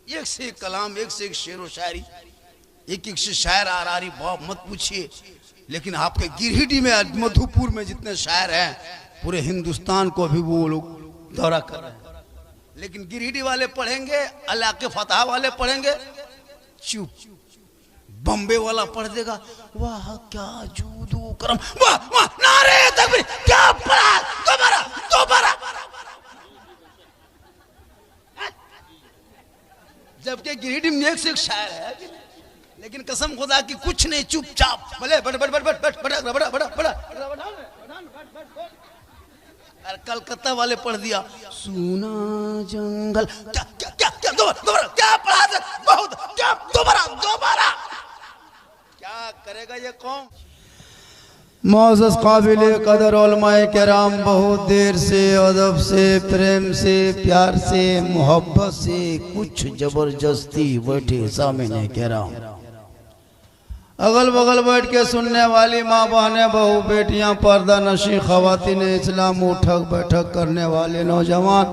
एक से एक कलाम, एक से एक शेर व शायरी, एक एक से शायर आ रही, बहुत मत पूछिए। लेकिन आपके गिरिडीह में, मधुपुर में जितने शायर हैं, पूरे हिंदुस्तान को भी वो लोग दौरा कर रहे हैं। लेकिन गिरिडीह वाले पढ़ेंगे, अल्लाह के फतह वाले पढ़ेंगे चुप, बम्बे वाला पढ़ देगा वाह क्या जूदू करम, वाह वाह नारे तकबीर, क्या पढ़ा, दोबारा दोबारा। जबकि गिरिडीह में एक से एक शायर है, लेकिन कसम खुदा की कुछ नहीं, चुपचाप भले बड़ बड़ बड़ बड़ बड़ बड़ा बड़ा बड़ा बड़ा। और कलकत्ता वाले पढ़ दिया सुना जंगल, क्या क्या क्या क्या, दोबारा क्या पढ़ा दे, बहुत क्या, दोबारा दोबारा। क्या करेगा ये कौम? मोअज़्ज़ज़ काबिल कदर उलमाए किराम बहुत देर से, अदब से, प्रेम से, प्यार से, मोहब्बत से, कुछ जबरदस्ती बैठे सामने किराम, अगल बगल बैठ के सुनने वाली माँ बहनें, बहू बेटियां, पर्दा नशी ख़वातीन इस्लाम, उठक बैठक करने वाले नौजवान,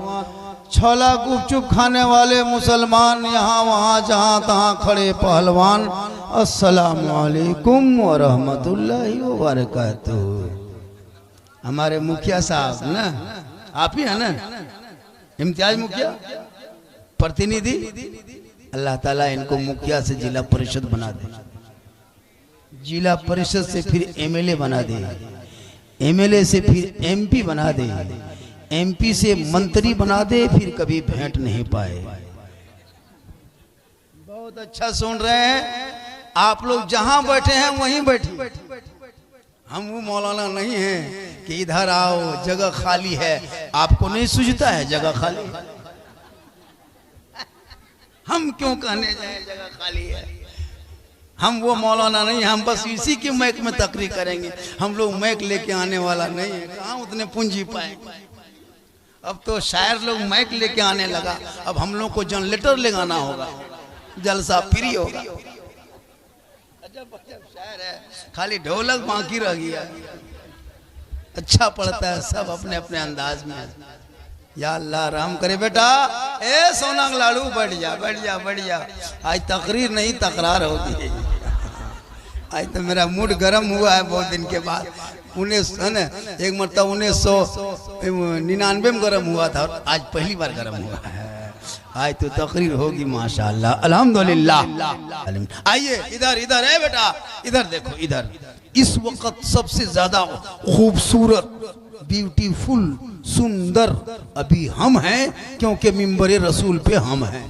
छोला गुपचुप खाने वाले मुसलमान, यहाँ वहाँ जहाँ तहाँ खड़े पहलवान, अस्सलामु अलैकुम व रहमतुल्लाहि व बरकातुहू। हमारे मुखिया साहब ना, आप ही है ना, इम्तियाज मुखिया प्रतिनिधि, अल्लाह ताला इनको मुखिया से जिला परिषद बना दे, जिला परिषद से फिर एमएलए बना दे, एमएलए से फिर एमपी बना दे, एमपी से मंत्री बना दे, फिर कभी भेंट नहीं पाए। बहुत अच्छा सुन रहे हैं आप लोग, जहां बैठे हैं वहीं बैठिए। हम वो मौलाना नहीं हैं कि इधर आओ जगह खाली है, आपको नहीं सूझता है जगह खाली है? हम क्यों कहने जाए जगह खाली है? हम वो मौलाना नहीं, हम बस इसी की मैक में तकरीर करेंगे। हम लोग मैक लेके आने वाला नहीं है, कहाँ उतने पूंजी पाएंगे। अब तो शायर लोग मैक लेके आने लगा, अब हम लोग को जनरेटर लगाना होगा, जलसा फ्री होगा। अजब अजब शायर है, खाली ढोलक बाकी रह गया। अच्छा पढ़ता है सब अपने अपने अंदाज में। या अल्लाह रहम करे बेटा, ए सोनांग लाड़ू बैठ जा बैठ जा बैठ जा, आज तकरीर नहीं तकरार होगी। आज तो मेरा मूड गर्म हुआ है बहुत दिन के बाद। एक मरतबा 1999 में गर्म हुआ था, और आज पहली बार गर्म हुआ है। आज तो तकरीर होगी माशाअल्लाह, अल्हम्दुलिल्लाह। आइए इधर इधर है बेटा, इधर देखो इधर। इस वक्त सबसे ज्यादा खूबसूरत, ब्यूटीफुल, सुंदर अभी हम हैं, क्योंकि मिंबर रसूल पे हम हैं।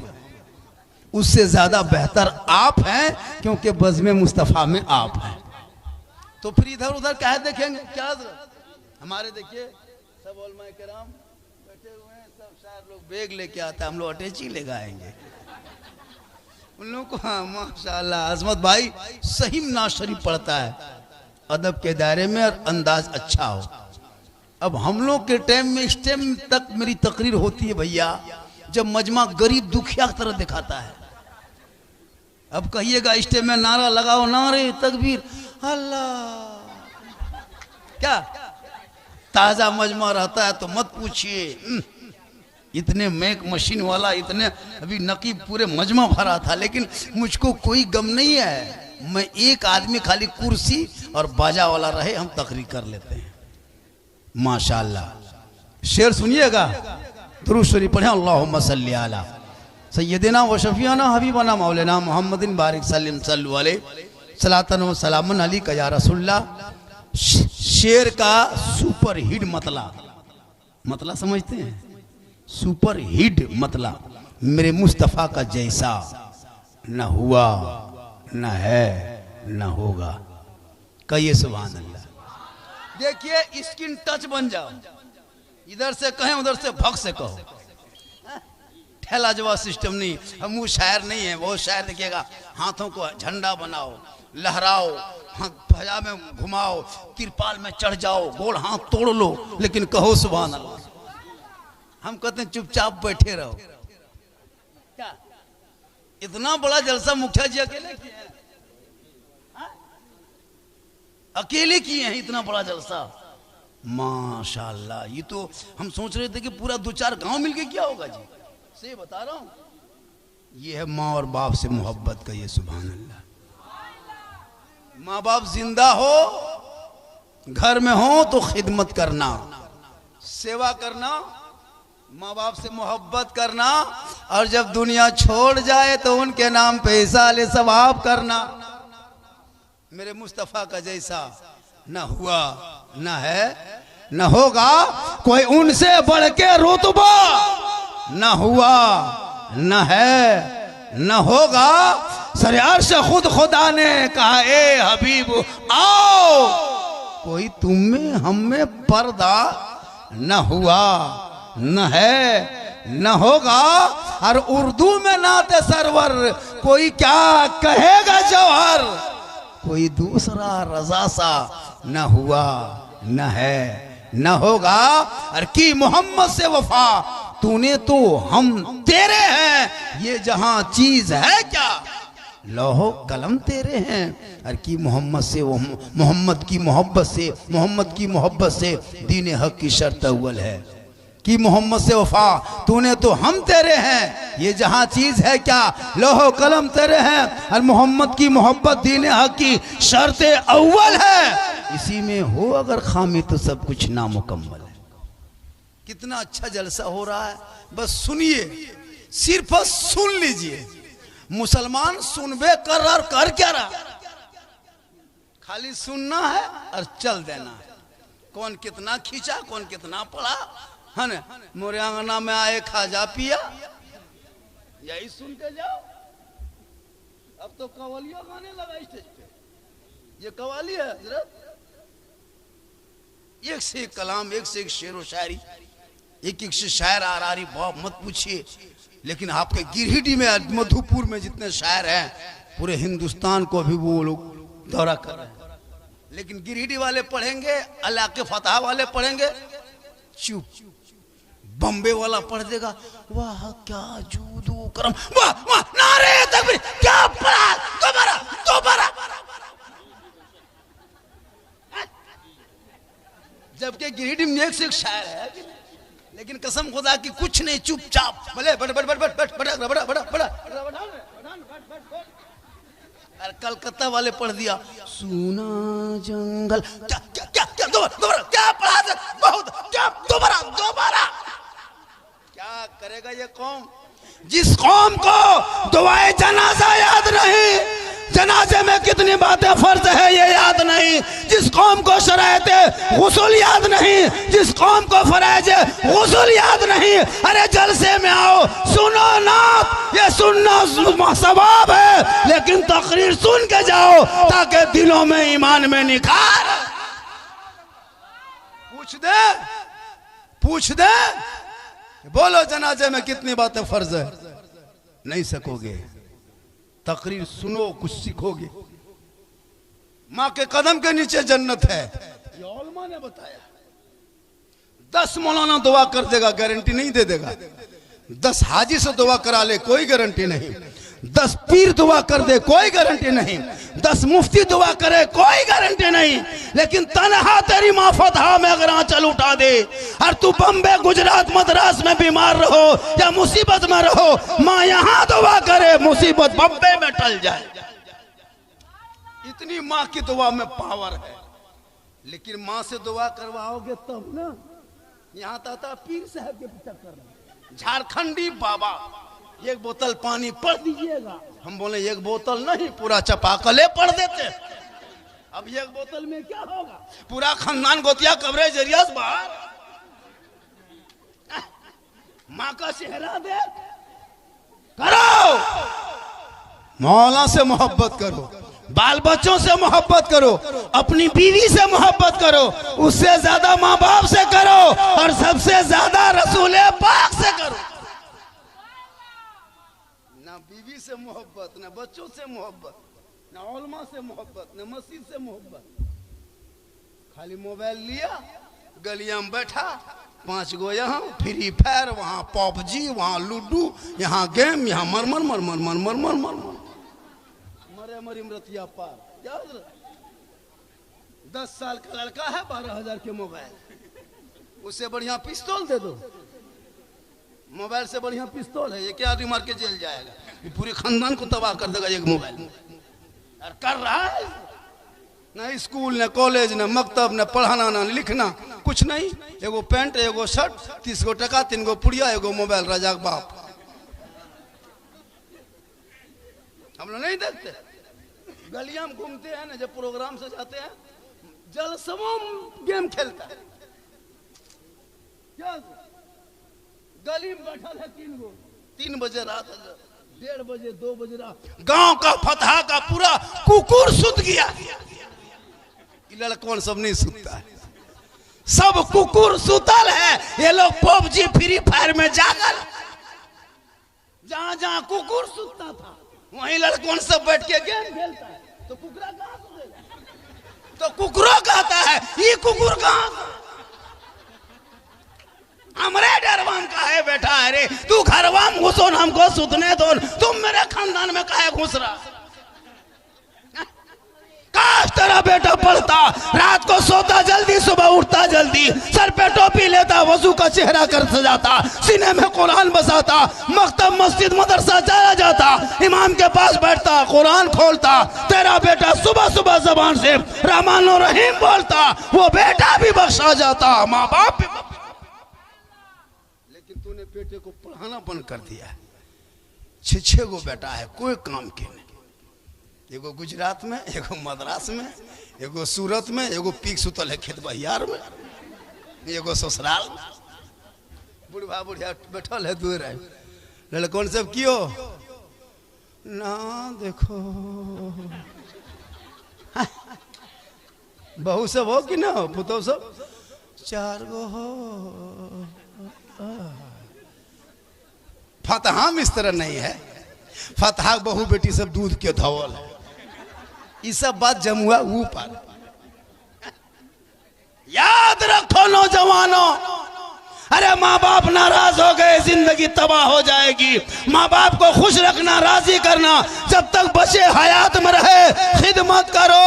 उससे ज्यादा बेहतर आप हैं, क्योंकि बज़्म मुस्तफ़ा में आप हैं। तो फिर इधर उधर क्या देखेंगे, क्या हमारे देखिए सब उलमाए किराम बैठे हुए हैं, सब शायर लोग बैग लेके आता है, हम लोग अटैची ले आएंगे उन लोगों को। हाँ माशाल्लाह, अजमत भाई सही नाज शरीफ पढ़ता है, अदब के दायरे में और अंदाज अच्छा हो। अब हम लोग के टाइम में, इस टाइम तक मेरी तकरीर होती है भैया, जब मजमा गरीब दुखिया की तरह दिखाता है। अब कहिएगा इस टाइम में नारा लगाओ, नारे तकबीर, अल्लाह, क्या ताजा मजमा रहता है तो मत पूछिए। इतने मैक मशीन वाला, इतने अभी नकीब पूरे मजमा भरा था, लेकिन मुझको कोई गम नहीं है। मैं एक आदमी खाली कुर्सी और बाजा वाला रहे, हम तकरीर कर लेते हैं माशाअल्लाह। शेर सुनिएगा, दुरूद शरीफ पढ़े, अल्लाहुम्मा सल्ली अला सय्यदिना व शफीना हबीबना मौलाना मुहम्मदिन बारिक सल्लम सल्लु अलैहि सलातन व सलामन अली का या रसूलल्लाह। शेर का सुपर हिट मतला समझते हैं? सुपर हिट मतला मेरे मुस्तफ़ा का जैसा न हुआ न है न होगा। कहिए सुभान अल्लाह। देखिए स्किन टच बन जाओ, इधर से कहें उधर से भग से कहो, ठेला जवाब सिस्टम नहीं। हम वो शायर नहीं है, बहुत शायर देखिएगा हाथों को झंडा बनाओ, लहराओ, भजा में घुमाओ, तिरपाल में चढ़ जाओ, गोल हाथ तोड़ लो, लेकिन कहो सुभान अल्लाह। हम कहते हैं चुपचाप बैठे रहो। क्या इतना बड़ा जलसा मुखिया जी अकेले किए हैं? अकेले किए हैं इतना बड़ा जलसा, माशाल्लाह। ये तो हम सोच रहे थे कि पूरा 2-4 गांव मिलके क्या होगा जी, से बता रहा हूं। ये है माँ और बाप से मोहब्बत का, ये सुभान अल्लाह। माँ बाप जिंदा हो, घर में हो तो खिदमत करना, सेवा करना, माँ बाप से मोहब्बत करना, और जब दुनिया छोड़ जाए तो उनके नाम पे इसाले सवाब करना। मेरे मुस्तफ़ा का जैसा न हुआ न है न होगा, कोई उनसे बढ़ के रुतबा न हुआ न है न होगा। सरे अर्श खुद खुदा ने कहा ए हबीब आओ, कोई तुम में हम में पर्दा न हुआ न है न होगा। और उर्दू में नाते सरवर कोई क्या कहेगा जौहर, कोई दूसरा रजा सा न हुआ न है न होगा। और की मोहम्मद से वफा तूने तो हम तेरे हैं, ये जहां चीज है क्या लौहो कलम तेरे हैं। और की मोहम्मद से वो मोहम्मद की मोहब्बत से, मोहम्मद की मोहब्बत से दीन हक की शर्त अव्वल है। कि मोहम्मद से वफा तूने तो हम तेरे हैं, ये जहां चीज है क्या लोहो कलम तेरे हैं। और मोहम्मद की मोहब्बत दीन हक की शर्त अव्वल है, इसी में हो अगर खामी तो सब कुछ नामुकम्मल है। कितना अच्छा जलसा हो रहा है, बस सुनिए, सिर्फ सुन लीजिए। मुसलमान सुनबे कर और कर क्या रहा, खाली सुनना है और चल देना है। कौन कितना खींचा, कौन कितना पढ़ा, है ना। मोरे आंगना में आए खाजा पिया, यही सुन के जाओ। अब तो कवालिया गाने लगा स्टेज पे, ये कवाली है हजरत। एक से एक कलाम, एक से एक शेर व शायरी, एक एक से शायर आ रही, बहुत मत पूछिए। लेकिन आपके गिरहिटी में, मधुपुर में जितने शायर हैं, पूरे हिंदुस्तान को भी वो लोग दौरा कर रहे हैं। लेकिन गिरहिटी वाले पढ़ेंगे, अल्लाह के फतह वाले पढ़ेंगे चुप, बम्बे वाला पढ़ देगा वाह क्या जूदू करम, वाह वाह नारे तकबीर, क्या पढ़ा दोबारा दोबारा। जबकि गिरहिटी में एक से एक शायर है, लेकिन कसम खुदा की कुछ नहीं, चुपचाप भले बड़ बड़ बड़ बड़ बड़ बड़ा बड़ा बड़ा बड़ा। और कलकत्ता वाले पढ़ दिया सुना जंगल, क्या क्या क्या क्या दोबारा क्या पढ़ा दे, बहुत क्या दोबारा दोबारा। क्या करेगा ये कौम, जिस कौम को दुआए जनाजा याद नहीं, जनाजे में कितनी बातें फर्ज है ये याद नहीं, जिस कौम को शरायते गुस्ल याद नहीं, जिस कौम को फराइज गुस्ल याद नहीं। अरे जलसे में आओ, सुनो नात, ये सुनना सवाब है, लेकिन तकरीर सुन के जाओ ताकि दिलों में ईमान में निखार। पूछ दे बोलो जनाजे में कितनी बातें फर्ज है, नहीं सकोगे। तकरीर सुनो, कुछ सीखोगे। माँ के कदम के नीचे जन्नत है, ये उलमा ने बताया। 10 मौलाना दुआ कर देगा, गारंटी नहीं दे देगा। 10 हाजी से दुआ करा ले, कोई गारंटी नहीं। 10 पीर दुआ कर दे, कोई गारंटी नहीं। 10 मुफ्ती दुआ करे, कोई गारंटी नहीं। लेकिन तनहा तेरी माँ फतहा में अगर आंचल उठा दे, और तू बम्बे गुजरात मद्रास में बीमार रहो या मुसीबत में रहो, माँ यहाँ दुआ करे, मुसीबत बम्बे में टल जाए। इतनी माँ की दुआ में पावर है। लेकिन माँ से दुआ करवाओगे तब ना। यहाँ था पीर साहब के चक्कर में, झारखंडी बाबा, एक बोतल पानी पढ़ दीजिएगा। हम बोले एक बोतल नहीं, पूरा चपाकले पढ़ देते। अब एक बोतल में क्या होगा, पूरा खानदान गोतिया कवरेज एरिया से बाहर। माँ का चेहरा देख, करो। मौला से मोहब्बत करो, बाल बच्चों से मोहब्बत करो, अपनी बीवी से मोहब्बत करो, उससे ज्यादा माँ बाप से करो, और सबसे ज्यादा रसूल पाक से करो। ना बीवी से मोहब्बत, ना बच्चों से मोहब्बत, ना उलमा से मोहब्बत, ना मस्जिद से मोहब्बत। खाली मोबाइल लिया, गलिया में बैठा, 5 गो यहाँ फ्री फायर, वहाँ पबजी, वहाँ लूडो, यहाँ गेम, यहाँ मरमर मरमर मरमर मरमर मरे मरी मरतिया पार। 10 साल का लड़का है, 12,000 के मोबाइल, उससे बढ़िया पिस्तौल दे दो। मोबाइल से बढ़िया पिस्तौल है, ये क्या आदमी मार के जेल जाएगा। ये पूरे खानदान को तबाह कर देगा एक मोबाइल। और कर रहा है ना, स्कूल न कॉलेज न मकतब न पढ़ाना न लिखना कुछ नहीं। एगो पैंट एगो शर्ट 30 गो टका 3 गो पुड़िया एगो मोबाइल राजा बाप। हम लोग नहीं देखते, गलियां में घूमते हैं ना, जब प्रोग्राम से जाते हैं जलसमों गेम खेलता है। गली में बैठा है 3 गो, 3 बजे रात 1:30 बजे 2 बजे रात गांव का फतहा का पूरा कुकुर सुत गया। लड़कन सब नहीं सुतता है, सब कुकुर सुतल है। ये लोग पबजी फ्री फायर में जागल। जहां जहां कुकुर सुतता था वहीं लड़कों सब बैठ के गेम खेलता है। तो कुकुरा कहां सुतेगा? तो कुकुरो कहता है ये कुकुर कहां? हमरे डरवाम का है बेटा। अरे तू घरवाम घुसो न हमको सुतने दो, तुम मेरे खानदान में काहे घुस रहा? काश तेरा बेटा पढ़ता, रात को सोता जल्दी, सुबह उठता जल्दी, सर पे टोपी लेता, वजू का चेहरा कर सजाता, सीने में कुरान बसाता, मकतब मस्जिद मदरसा चला जाता, इमाम के पास बैठता, कुरान खोलता। तेरा बेटा सुबह सुबह जबान से रहमान और रहीम बोलता, वो बेटा भी बख्शा जाता, माँ बाप भी। लेकिन तूने बेटे को पढ़ाना बंद कर दिया। 6 गो बेटा है, कोई काम के नहीं। एगो गुजरात में, एगो मद्रास में, एगो सूरत में, एगो पीक सुतल है खेत बहियार में, एगो ससुराल में। बुढ़वा बुढ़िया बैठल है दूर है। लड़कों सब क्यों ना देखो बहू सब हो कि ना हो, पुतो सब 4 गो हो। फतहा में इस तरह नहीं है। फतहा बहू बेटी सब दूध के धवल है। ये सब बात जमुआ ऊपर। याद रखो नौजवानों, अरे माँ बाप नाराज हो गए जिंदगी तबाह हो जाएगी। माँ बाप को खुश रखना, राजी करना, जब तक बचे हयात में रहे खिदमत करो।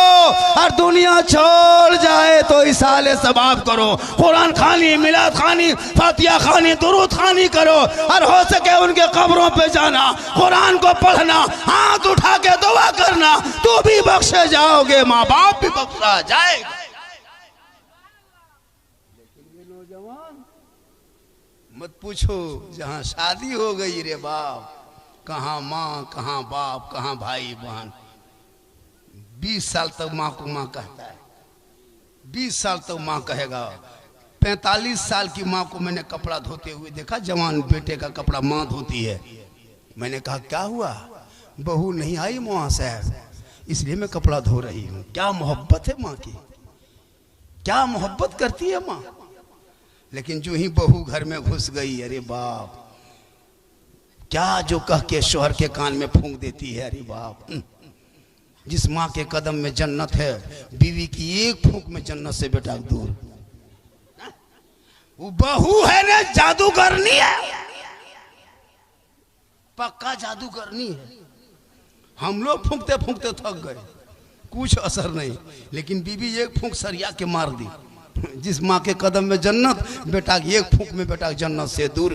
और दुनिया छोड़ जाए तो इसाले सबाब करो, कुरान खानी, मिलाद खानी, फातिया खानी, दुरूद खानी करो। और हो सके उनके कब्रों पे जाना, कुरान को पढ़ना, हाथ उठा के दुआ करना, तो भी बख्शे जाओगे, माँ बाप भी बख्शा जाएगा। मत पूछो, जहां शादी हो गई रे बाप, कहां माँ कहां बाप कहां भाई बहन। 20 साल तक माँ को माँ कहता है, 20 साल तक माँ कहेगा। 45 साल की माँ को मैंने कपड़ा धोते हुए देखा, जवान बेटे का कपड़ा माँ धोती है। मैंने कहा क्या हुआ? बहू नहीं आई माँ साहब, इसलिए मैं कपड़ा धो रही हूँ। क्या मोहब्बत है माँ की, क्या मोहब्बत करती है माँ। लेकिन जो ही बहू घर में घुस गई, अरे बाप, क्या जो कह के शोहर के कान में फूंक देती है। अरे बाप, जिस माँ के कदम में जन्नत है, बीवी की एक फूंक में जन्नत से बेटा दूर। वो बहू है ना, जादू करनी है, पक्का जादू करनी है। हम लोग फूंकते फूंकते थक गए, कुछ असर नहीं। लेकिन बीवी एक फूंक सरिया के मार दी। जिस माँ के कदम में जन्नत, बेटा की एक फूंक में बेटा जन्नत से दूर।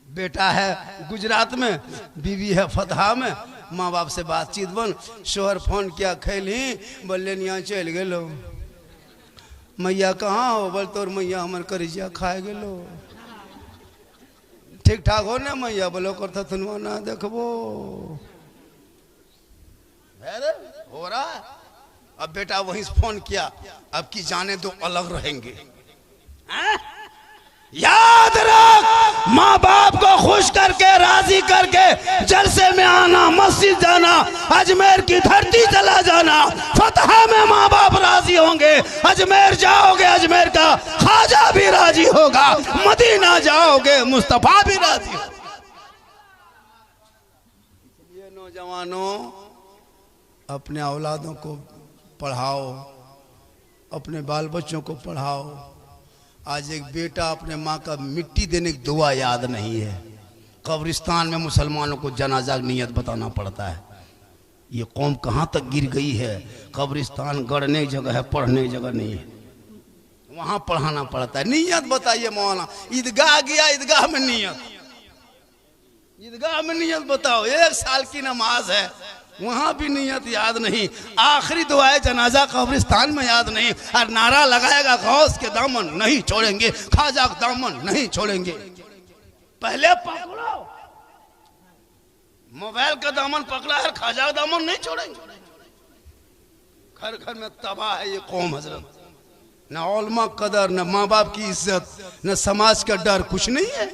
बेटा है गुजरात में, बीवी है फतहा में। माँ बाप से बातचीत बन, शोहर फोन किया, खैली बोले यहाँ चल गेलो। मैया कहाँ हो? बोल तोर मैया हमार करिजिया खाए गेलो। ठीक ठाक हो ना मैया? बोलो करता थुनवा ना देखबो हो रहा है। अब बेटा वहीं से फोन किया, अब की जाने दो अलग रहेंगे। याद रख, माँ बाप को खुश करके, राजी करके जलसे में आना, मस्जिद जाना, अजमेर की धरती चला जाना। फतहा में माँ बाप राजी होंगे। अजमेर जाओगे, अजमेर का ख्वाजा भी राजी होगा। मदीना जाओगे, मुस्तफा भी राजी होगा। इसलिए नौजवानों, अपने औलादों को पढ़ाओ, अपने बाल बच्चों को पढ़ाओ। आज एक बेटा अपने माँ का मिट्टी देने की दुआ याद नहीं है। कब्रिस्तान में मुसलमानों को जनाजा की नियत बताना पड़ता है। ये कौम कहाँ तक गिर गई है। कब्रिस्तान गड़ने की जगह है, पढ़ने की जगह नहीं है, वहाँ पढ़ाना पड़ता है। नियत बताइए मौलाना, ईदगाह गया, ईदगाह में नियत। ईदगाह में नियत बताओ, 1 साल की नमाज है, वहां भी नियत याद नहीं, आखिरी दुआए जनाजा कब्रिस्तान में याद नहीं, और नारा लगाएगा गौस के दामन नहीं छोड़ेंगे, ख्वाजा के दामन नहीं छोड़ेंगे। पहले पकड़ो, मोबाइल का दामन पकड़ा है, ख्वाजा का दामन नहीं छोड़ेंगे। घर घर में तबाह है ये कौम हजरत, न उलमा कदर, न माँ बाप की इज्जत, न समाज का डर, कुछ नहीं है।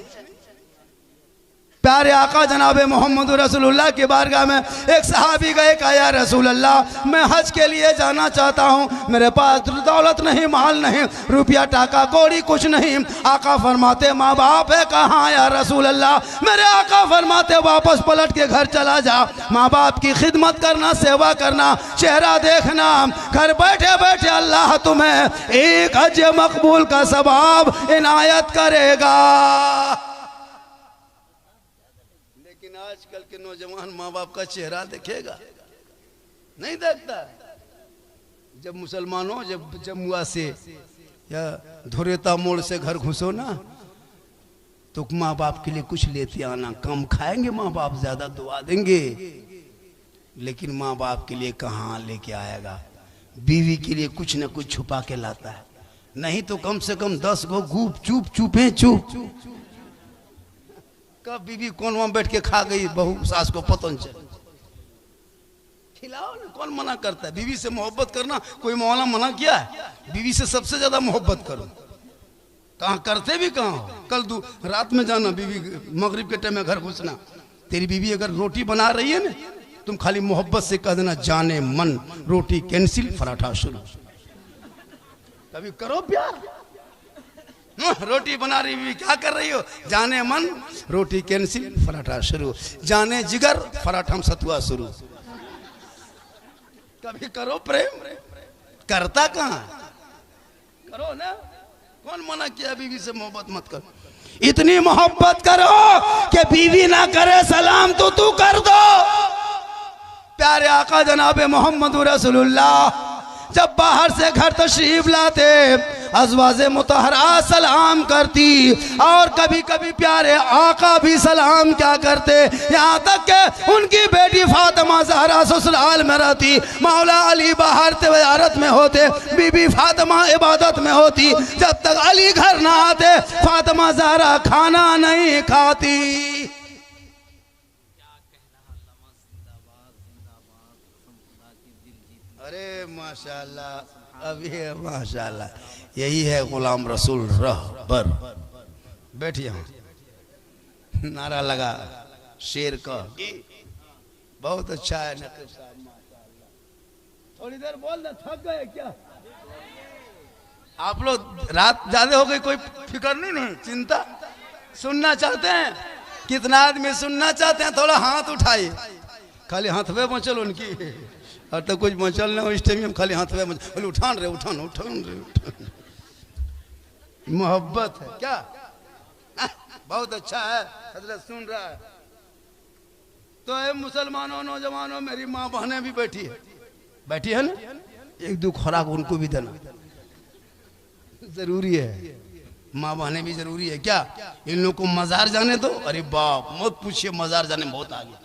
प्यारे आका जनाब मोहम्मद रसूलुल्लाह की बारगाह में एक सहाबी गए, कहा या रसूल अल्लाह मैं हज के लिए जाना चाहता हूँ, मेरे पास दौलत नहीं, माल नहीं, रुपया टाका कौड़ी कुछ नहीं। आका फरमाते माँ बाप है कहाँ या रसूल अल्लाह? मेरे आका फरमाते वापस पलट के घर चला जा, माँ बाप की खिदमत करना, सेवा करना, चेहरा देखना, घर बैठे बैठे अल्लाह तुम्हें एक हज मकबूल का सवाब इनायत करेगा। आजकल के नौजवान माँ बाप का चेहरा देखेगा? नहीं देखता। जब मुसलमानों जब जमुआ से या धुरेता मोड़ से घर घुसो ना, तो माँ बाप के लिए कुछ लेते आना, कम खाएंगे माँ बाप, ज्यादा दुआ देंगे, लेकिन माँ बाप के लिए कहाँ लेके आएगा? बीवी के लिए कुछ न कुछ छुपा के लाता है, नहीं तो कम से कम 10 गो गुप चुप चुपे चुप। कब बीवी कौन वहां बैठ के खा गई, बहू सास को पतन चल। खिलाओ ना, कौन मना करता है? बीवी से मोहब्बत करना कोई मौला मना किया है? बीवी से सबसे ज्यादा मोहब्बत करो। कहाँ करते भी कहाँ? कल रात में जाना, बीवी मगरिब के टाइम में घर घुसना। तेरी बीवी अगर रोटी बना रही है ना, तुम खाली मोहब्बत से कह देना जाने मन रोटी कैंसिल, पराठा शुरू। कभी करो प्यार। रोटी बना रही भी क्या कर रही हो? जाने मन रोटी कैंसिल, पराठा शुरू, जाने जिगर पराठा सतुआ शुरू। कभी करो प्रेम, करता कहाँ? करो ना, कौन मना किया बीवी से मोहब्बत मत करो? इतनी मोहब्बत करो कि बीवी ना करे सलाम तो तू कर दो। प्यारे आका जनाब मोहम्मद रसूलुल्लाह जब बाहर से घर तशरीफ लाते, अज़वाजे मुतहरा सलाम करती, और कभी कभी प्यारे आका भी सलाम क्या करते, यहाँ तक कि उनकी बेटी फातिमा ज़हरा ससुराल में रहती, मौला अली बाहर तिजारत में होते, बीबी फातिमा इबादत में होती। जब तक अली घर ना आते फातिमा ज़हरा खाना नहीं खाती। अरे माशाल्लाह, अभी है माशाल्लाह, यही है गुलाम रसूल रहबर। बैठिए, नारा लगा शेर का, बहुत अच्छा है नकीब साहब माशाल्लाह। थोड़ी देर बोल दे, थक गए क्या आप लोग? रात ज्यादा हो गई, कोई फिक्र नहीं चिंता। सुनना चाहते हैं? कितना आदमी सुनना चाहते हैं? थोड़ा हाथ उठाइए, खाली हाथ में मचल उनकी, और तो कुछ मचल ना इस टाइम में, खाली हाथ में मचल, उठान रे उठान उठान रे उठान। मोहब्बत है क्या? बहुत अच्छा है, हजरत सुन रहा है। तो है मुसलमानों, नौजवानों, मेरी माँ बहनें भी बैठी है ना, 1-2 खुराक उनको भी देना जरूरी है। माँ बहनें भी जरूरी है क्या? इन लोगों को मजार जाने दो। अरे बाप मत पूछिए, मजार जाने बहुत आगे।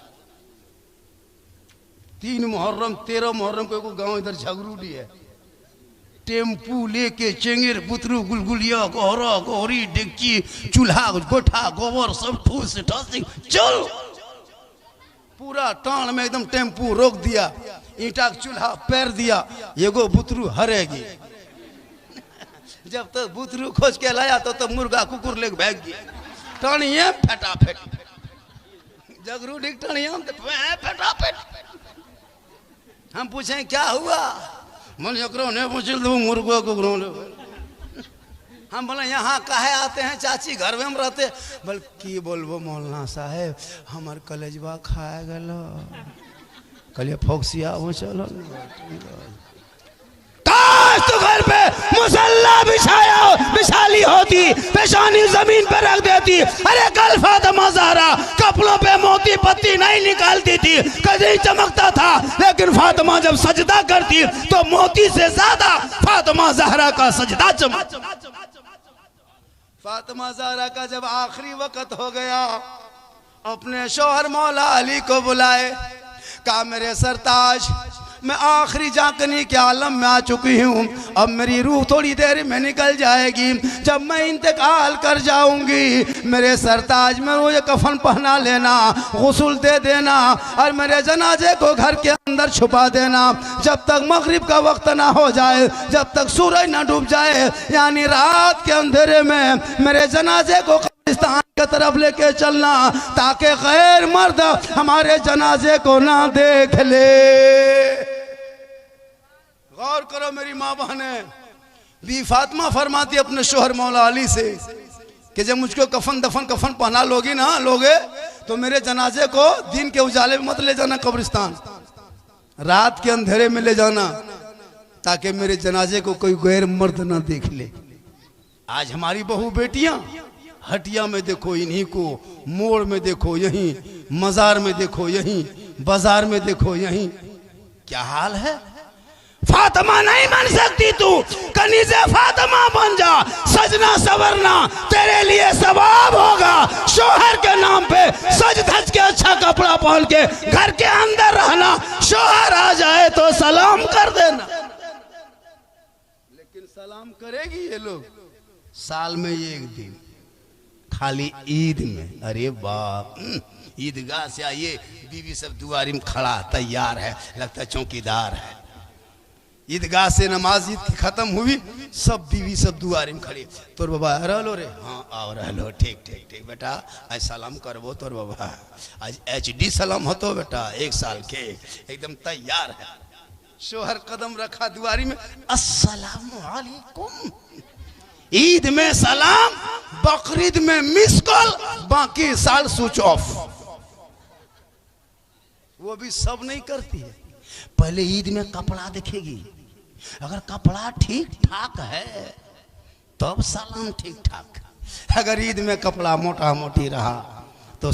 3 मुहर्रम 13 मुहर्रम को गांव इधर झगरूडी है, टेम्पू लेके चेंगेर बुतरू गुलगुलिया गोहरा गोहरी डेगची चूल्हा गोठा गोबर सब ठूस ठासी चल। पूरा टाण में एकदम टेम्पू रोक दिया, ईंटा चूल्हा पैर दिया, एगो बुतरू हरेगी। जब तक तो बुतरू खोज के लाया तो मुर्गा कुकुर लेके भाग गया। टाणिया फटाफट जगरूडी टाणिया फटाफट। हम पूछे क्या हुआ? मन ने पूछ मुर्गो को। हम बोले यहाँ काहे आते हैं चाची, घर में हम रहते। बल्कि बोलबो मौलाना साहेब हमार कलेजवा खाए गलो, कलिए फोक्सिया वो चलो। तो घर पे मुसल्ला बिछाली होती, पेशानी जमीन पे रख देती। अरे कल फातिमा ज़हरा कपड़ों पे मोती पत्ती नहीं निकालती थी, कभी चमकता था, लेकिन फातिमा जब सजदा करती तो मोती से ज्यादा फातिमा ज़हरा का सजदा चमक। फातिमा ज़हरा का जब आखिरी वक्त हो गया, अपने शौहर मौला अली को बुलाए, कहा मेरे सरताज मैं आखिरी जाकनी के आलम में आ चुकी हूँ, अब मेरी रूह थोड़ी देर में निकल जाएगी, जब मैं इंतकाल कर जाऊंगी मेरे सरताज में मुझे कफन पहना लेना, गुस्ल दे देना और मेरे जनाजे को घर के अंदर छुपा देना, जब तक मगरिब का वक्त ना हो जाए, जब तक सूरज ना डूब जाए, यानी रात के अंधेरे में मेरे जनाजे को कब्रिस्तान की तरफ लेके चलना, ताकि गैर मर्द हमारे जनाजे को ना देख ले। गौर करो मेरी माँ बहने, बी फातिमा फरमाती अपने शोहर मौला अली से कि जब मुझको कफन पहना लोगी ना लोगे तो मेरे जनाजे को दिन के उजाले में मत ले जाना कब्रिस्तान, रात के अंधेरे में ले जाना, ताकि मेरे जनाजे को कोई गैर मर्द ना देख ले। आज हमारी बहू बेटियां हटिया में देखो इन्हीं को, मोड़ में देखो यहीं, मजार में देखो यहीं, बाजार में देखो यहीं, क्या हाल है। फातिमा नहीं बन सकती तू, कनीज़े फातिमा बन जा, सजना सवरना तेरे लिए सवाब होगा। शोहर के नाम पे सज धज के अच्छा कपड़ा पहन के घर के अंदर रहना, शोहर आ जाए तो सलाम कर देना। लेकिन सलाम करेगी ये लोग साल में एक दिन, खाली ईद में। अरे बाप, ईदगाह से आइए, बीवी सब दुआरी में खड़ा तैयार है, लगता है चौकीदार है। ईदगाह से नमाज ईद की खत्म हुई, सब बीवी सब दुआरी में खड़ी, तोर बाबा रहलो रे, हाँ आओ रहलो, ठीक ठीक ठीक बेटा, आज सलाम करबो तोर बाबा, आज HD सलाम होतो बेटा, 1 साल के, एकदम तैयार है। शोहर कदम रखा दुआरी में, अस्सलामु अलैकुम। ईद में सलाम, बकरीद में मिस कॉल, बाकी साल स्विच ऑफ। वो भी सब नहीं करती है, पहले ईद में कपड़ा देखेगी, अगर कपड़ा ठीक ठाक है तब सलाम ठीक ठाक, अगर ईद में कपड़ा मोटा मोटी रहा तो